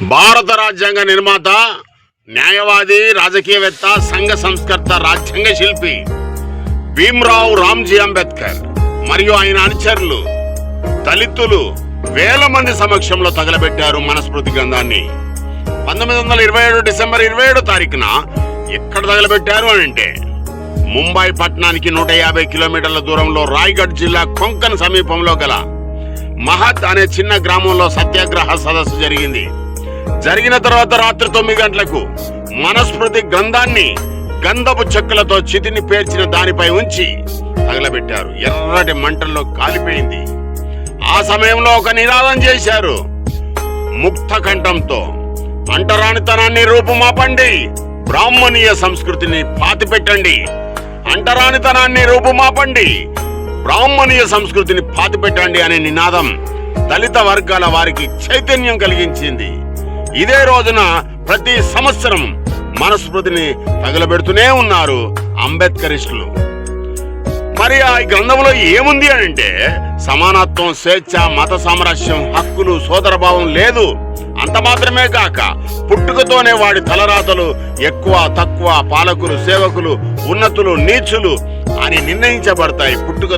భారత రాజ్యాంగ నిర్మాత, న్యాయవాది, రాజకీయవేత్త, సంఘ సంస్కర్త, రాజ్యాంగ శిల్పి భీమ్రావ్ రామ్జీ అంబేద్కర్ మరియు ఆయన అనుచరులు దళితులు వేల మంది సమక్షంలో తగలబెట్టారు మనస్మృతి గ్రంథాన్ని. 1927 డిసెంబర్ 27 తారీఖున ఎక్కడ తగలబెట్టారు అని అంటే ముంబై పట్టణానికి 150 కిలోమీటర్ల దూరంలో రాయ్గఢ్ జిల్లా కొంకన్ సమీపంలో గల మహత్ అనే చిన్న గ్రామంలో సత్యాగ్రహ సదస్సు జరిగిన తర్వాత రాత్రి 9 గంటలకు మనస్మృతి గ్రంథాన్ని గంధపు చెక్కలతో చితిని పేర్చిన దానిపై ఉంచి తగలబెట్టారు. ఎర్రటి మంటల్లో కాలిపోయింది. ఆ సమయంలో ఒక నినాదం చేశారు ముక్త కంఠంతో, అంటరానితనాన్ని రూపుమాపండి, బ్రాహ్మణీయ సంస్కృతిని పాతిపెట్టండి. అంటరానితనాన్ని రూపుమాపండి, బ్రాహ్మణీయ సంస్కృతిని పాతిపెట్టండి అనే నినాదం దళిత వర్గాల వారికి చైతన్యం కలిగించింది. ఇదే రోజున ప్రతి సంవత్సరం మనస్మృతిని తగలబెడుతూనే ఉన్నారు అంబేద్కరిస్టులు. మరి ఆ గ్రంథంలో ఏముంది అని అంటే సమానత్వం, స్వేచ్ఛ, మత సామరస్యం, హక్కులు, సోదరభావం లేదు. అంత మాత్రమే కాక పుట్టుకతోనే వాడి తలరాతలు ఎక్కువ తక్కువ, పాలకులు, సేవకులు, ఉన్నతులు, నీచులు అని నిర్ణయించబడతాయి. పుట్టుకతో